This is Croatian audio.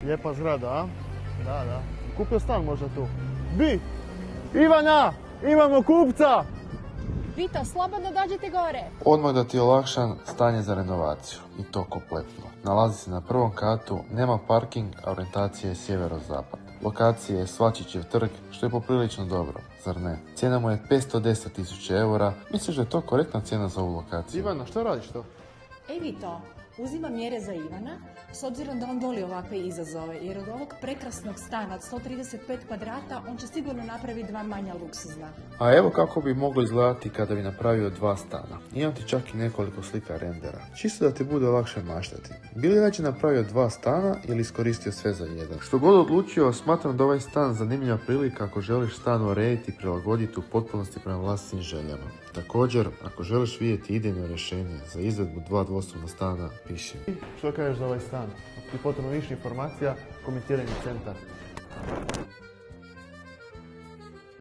Lijepa zgrada, a? Da, da. Kupio stan možda tu. Bi! Ivana! Imamo kupca! Vito, slobodno dođite gore. Odmah da ti olakšam stanje za renovaciju. I to kompletno. Nalazi se na prvom katu, nema parking, a orijentacija je sjevero-zapad. Lokacija je Svačićev trg, što je poprilično dobro, zar ne? Cijena mu je 510.000 eura. Misliš da je to korektna cijena za ovu lokaciju? Ivana, što radiš to? Ej Vito, uzimam mjere za Ivana, s obzirom da on voli ovakve izazove, jer od ovog prekrasnog stana od 135 kvadrata on će sigurno napraviti 2 manja luksuzna. A evo kako bi moglo izgledati kada bi napravio 2 stana. Imam ti čak i nekoliko slika rendera. Čisto da ti bude lakše maštati. Bi li rađe napravio 2 stana ili iskoristio sve za jedan? Što god odlučio, smatram da ovaj stan zanimljiva prilika ako želiš stan urediti i prilagoditi u potpunosti prema vlastitim željama. Također, ako želiš vidjeti idejno rješenje za izvedbu 2 dvosobna stana, piši mi. Što kažeš za ovaj stan? Ako ti potrebno više informacija, komentiraj mi centar.